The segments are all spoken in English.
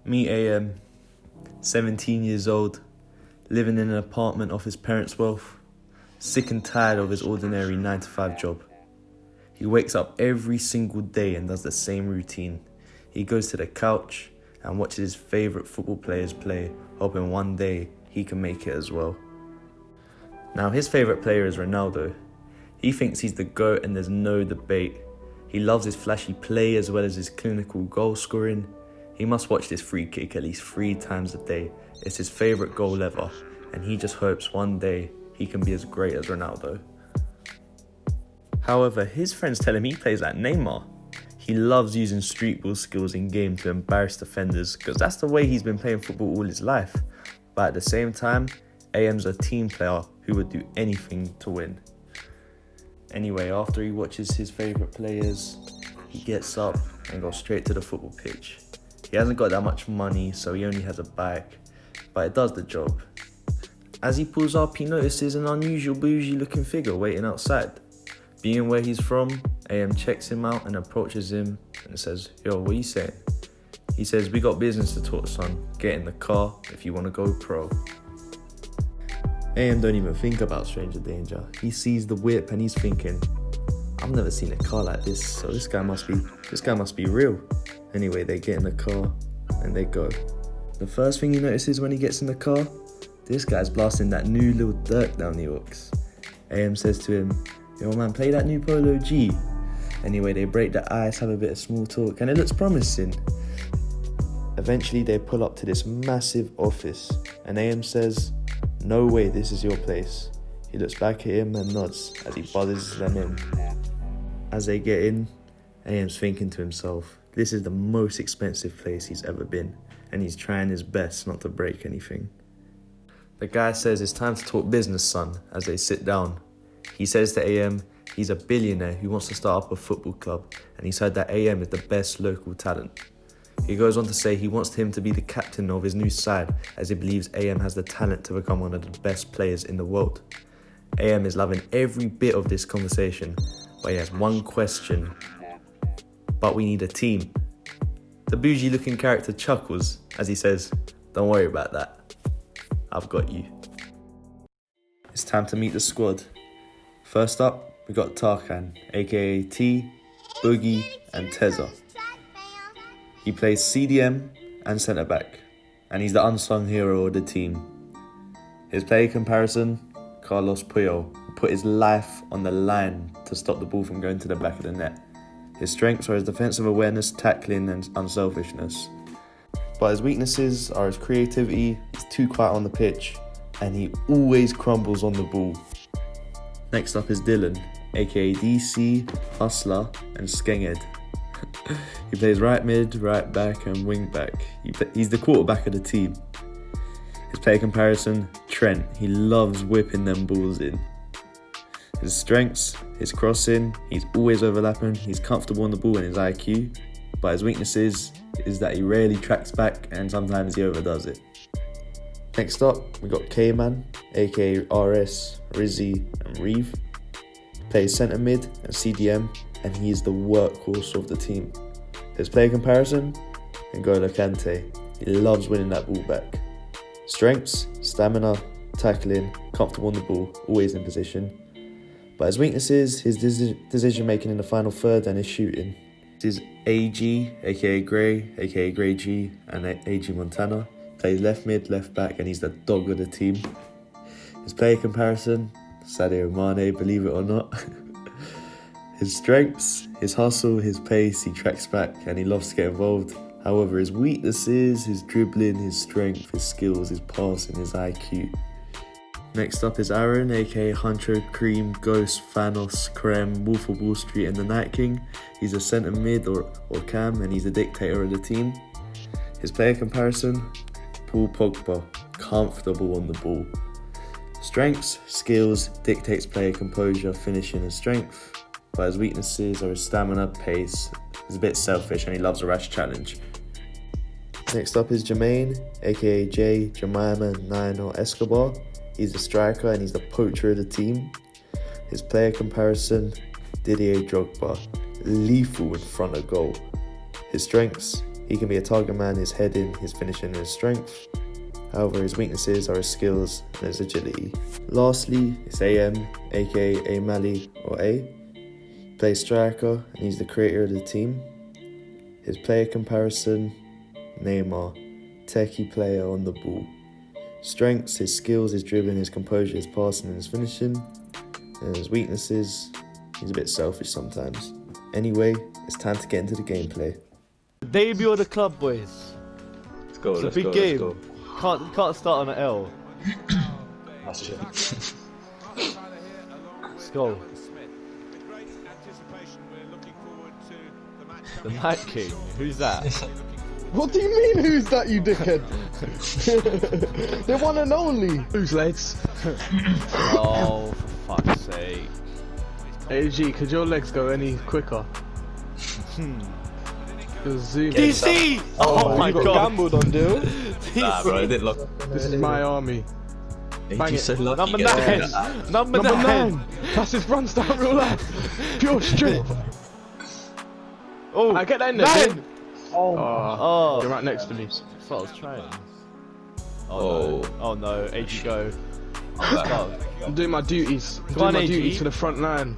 Meet AM, 17 years old, living in an apartment off his parents' wealth, sick and tired of his ordinary 9-to-5 job. He wakes up every single day and does the same routine. He goes to the couch and watches his favourite football players play, hoping one day he can make it as well. Now, his favourite player is Ronaldo. He thinks he's the GOAT and there's no debate. He loves his flashy play as well as his clinical goal scoring. He must watch this free kick at least 3 times a day. It's his favourite goal ever, and he just hopes one day he can be as great as Ronaldo. However, his friends tell him he plays like Neymar. He loves using street ball skills in game to embarrass defenders because that's the way he's been playing football all his life. But at the same time, AM's a team player who would do anything to win. Anyway, after he watches his favourite players, he gets up and goes straight to the football pitch. He hasn't got that much money, so he only has a bike, but it does the job. As he pulls up, he notices an unusual bougie looking figure waiting outside. Being where he's from, AM checks him out and approaches him and says, "Yo, what are you saying?" He says, "We got business to talk, son. Get in the car if you want to go pro." AM don't even think about stranger danger. He sees the whip and he's thinking, "I've never seen a car like this, so this guy must be real." Anyway, they get in the car and they go. The first thing he notices when he gets in the car, this guy's blasting that new Lil Durk down the aux. AM says to him, "Yo man, play that new Polo G." Anyway, they break the ice, have a bit of small talk, and it looks promising. Eventually, they pull up to this massive office, and AM says, "No way, this is your place." He looks back at him and nods as he buzzes them in. As they get in, AM's thinking to himself, this is the most expensive place he's ever been, and he's trying his best not to break anything. The guy says it's time to talk business, son, as they sit down. He says to AM he's a billionaire who wants to start up a football club, and he's heard that AM is the best local talent. He goes on to say he wants him to be the captain of his new side, as he believes AM has the talent to become one of the best players in the world. AM is loving every bit of this conversation, but he has one question. "But we need a team." The bougie looking character chuckles as he says, "Don't worry about that. I've got you." It's time to meet the squad. First up, we got Tarkan, aka T, Boogie and Tezza. He plays CDM and centre back, and he's the unsung hero of the team. His play comparison, Carlos Puyol, who put his life on the line to stop the ball from going to the back of the net. His strengths are his defensive awareness, tackling and unselfishness. But his weaknesses are his creativity, he's too quiet on the pitch, and he always crumbles on the ball. Next up is Dylan, aka DC, Hustler and Skenged. He plays right mid, right back and wing back. He's the quarterback of the team. His play comparison, Trent. He loves whipping them balls in. His strengths, his crossing, he's always overlapping, he's comfortable on the ball and his IQ. But his weaknesses is that he rarely tracks back and sometimes he overdoes it. Next up, we got K-Man, aka RS, Rizzy and Reeve. Plays centre mid and CDM, and he is the workhorse of the team. His play comparison, N'Golo Kante. He loves winning that ball back. Strengths, stamina, tackling, comfortable on the ball, always in position. But his weaknesses, his decision making in the final third and his shooting. This is AG, aka Gray, aka Gray G, and AG Montana. Plays left mid, left back, and he's the dog of the team. His play comparison, Sadio Mane, believe it or not. His strengths, his hustle, his pace, he tracks back and he loves to get involved. However, his weaknesses, his dribbling, his strength, his skills, his passing, his IQ. Next up is Aaron, aka Huncho, Cream, Ghost, Thanos, Krem, Wolf of Wall Street and the Night King. He's a centre mid or cam, and he's the dictator of the team. His player comparison, Paul Pogba, comfortable on the ball. Strengths, skills, dictates player composure, finishing and strength. But his weaknesses are his stamina, pace, he's a bit selfish and he loves a rash challenge. Next up is Jermaine, aka Jay, Jemima, Nine or Escobar. He's a striker and he's the poacher of the team. His player comparison, Didier Drogba, lethal in front of goal. His strengths, He can be a target man, his heading, his finishing and his strength. However, his weaknesses are his skills and his agility. Lastly, it's AM, aka A-Mali or A. He plays striker and he's the creator of the team. His player comparison, Neymar, techie player on the ball. Strengths, his skills, his dribbling, his composure, his passing and his finishing. And his weaknesses, he's a bit selfish sometimes. Anyway, it's time to get into the gameplay. Debut of the club, boys. Let's go, It's let's a big go, game. let's go. Can't start on an L. That's true. Let's go. The Night King. Who's that? What do you mean, who's that, you dickhead? They're one and only. Who's legs? Oh, for fuck's sake. AG, could your legs go any quicker? Zoom. DC! Oh my you got god. gambled on, deal. Nah, bro, I didn't look. This is my army. Bang it. So lucky Number getting 9. that. Number Number 9. 9. That's his runs down real life. Pure strength. Oh, I get that in there. 9. Ben. Oh, you're right next to me. That's what I was trying. Oh. No. Oh no, AG go. Let's go. I'm doing my duties. I'm Come doing on, my AG. duties to the front line.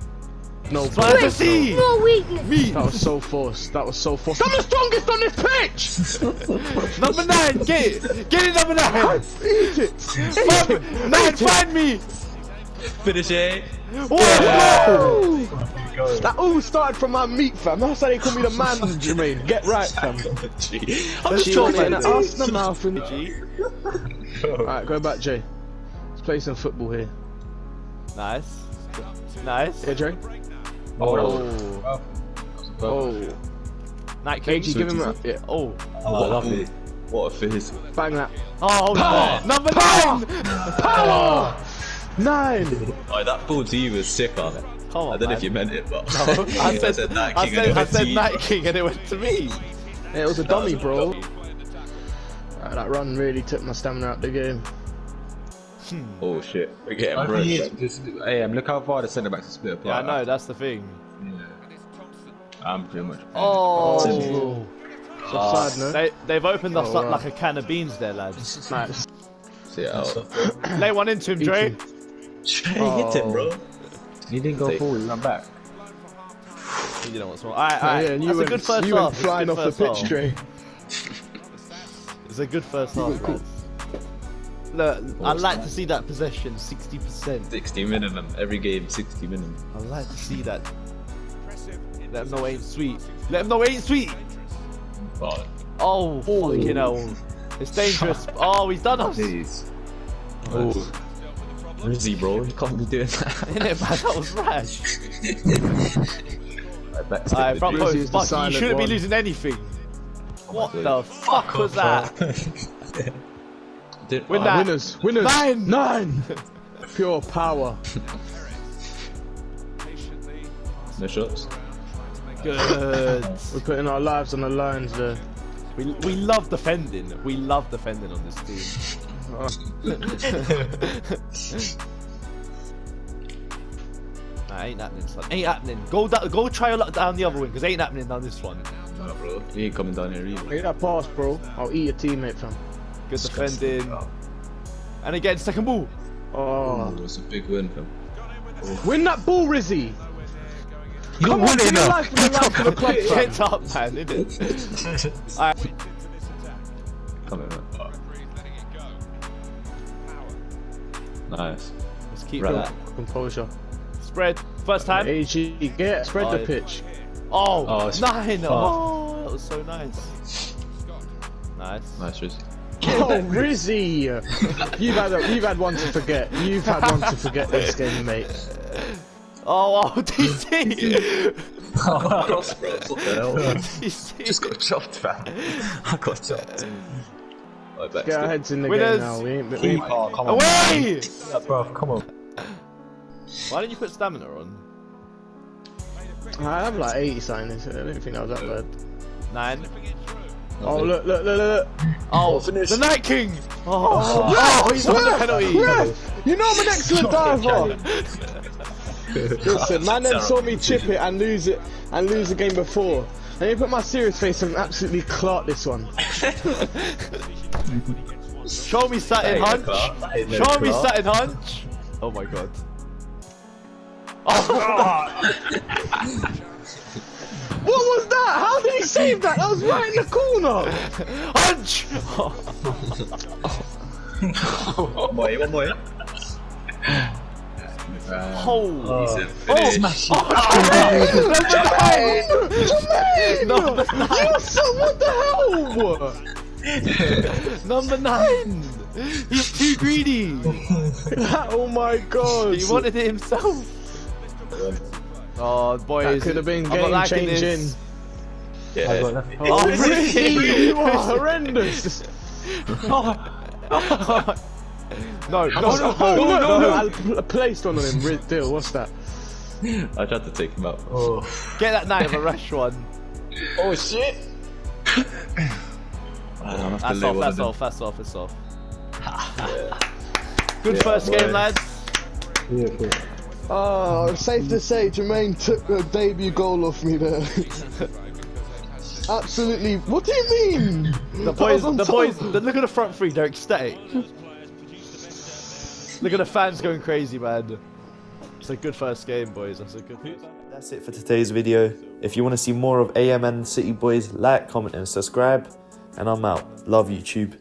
No, Fantasy! Me! that was so forced. That was so forced. I'm the strongest on this pitch! Number 9, get it! Get it, number 9! Eat it! 9, find me! Finish it. Whoa! That all started from my meat, fam. That's how they call me the man, Jermaine. Get right, fam. I'm just Short talking man, like ask the mouth and... G. Alright, go back, Jay. Let's play some football here. Nice. Nice. Yeah, Jay? Oh. Oh. Night King. AG, give him a... Yeah. Oh. Oh, lovely. What a fizz. Bang that. Oh, Power! number Power! 9! Power! 9! Oh, that ball to you was sicker. Come on, I don't know man. if you meant it, but No, I said Night I King and it said went to you. Night King and it went to me. Yeah, it was a dummy, bro. That run really took my stamina out the game. Oh shit, we're getting I broke. think it's look how far the centre backs are split Yeah, I apart. know, that's the thing. I'm pretty much. Oh. Offside, no? They've opened us up right. like a can of beans there, lads. Nice. See it out. Lay one into him, Dre. Hit him, bro. He didn't go forward, he ran back. You didn't want to. Alright, Yeah, and you that's a went, good first you half. went flying off the pitch, Dre. It's a good first half, lads. Look, I'd like to see that possession, 60%. 60 minimum. Every game, 60 minimum. I'd like to see that. Let him know it ain't sweet. Let him know it ain't sweet. But Oh, fucking hell. It's dangerous. Oh, he's done us. jeez. Oh. Rizzy, bro. You can't be doing that. Innit, man? That was rash. Alright, Alright, front Rizzy is post. the Fuck, you silent shouldn't be one. losing anything. What the fuck was that? Win that. Winners, winners. 9! 9! Pure power. No shots. Good. We're putting our lives on the lines there. We love defending. We love defending on this team. Nah, ain't happening, son. Ain't happening. Go try your luck down the other wing, because ain't happening down this one. No, bro. You ain't coming down here either. Get that pass, bro. I'll eat your teammate, fam. Good defending. And again, second ball. Oh. It's a big win, fam. Win that ball, Rizzy! You Come on, give me life for the life of the club, fam. Get up, man, innit? Alright. Come on, man. Nice. Let's keep Right. that. Composure. Spread. First time. AG, get spread Oh, the yeah. pitch. Oh, Oh, it's 9. far. Oh, that was so nice. Nice. Nice, Rizzy. Oh, Rizzy! You've had one to forget. You've had one to forget this game, mate. Oh, DC! Cross, bro. What the hell? DC. Just got chopped, fam. I got chopped. Right, back Get our still. heads in the Winners. game now. We ain't Oh, come on. Away! Yeah, bro, come on. Why didn't you put stamina on? I have like 80 signings. I didn't think that was that bad. 9. Oh, look. Oh, finish. the Night King! Oh, he's on the penalty! Ref! You know I'm an excellent diver! Listen, man then saw me chip it and lose the game before. Let me put my serious face and absolutely clock this one. Show me Satin Hunch. Show me Satin Hunch. Oh my god. What was that? How did he save that? That was right in the corner. Hunch. One more. Oh. Smash Number 9. Yo, son, what the hell? Number 9. He's too greedy. Oh my god. He wanted it himself. Oh, boys. That could have been I'm not game liking changing. this. Yeah. I got nothing. Oh, Ricky, really? you are horrendous. No, No, I placed one on him. Deal, what's that? I tried to take him out. Oh, Get that knight of a rush one. Oh shit. That's off. It's off. Good first game, lads. yeah, cool. Oh, safe to say, Jermaine took the debut goal off me there. Absolutely. What do you mean? The boys, look at the front three, they're ecstatic. Look at the fans going crazy, man. It's a good first game, boys. That's a good. That's it for today's video. If you want to see more of AM and City Boys, like, comment and subscribe. And I'm out. Love YouTube.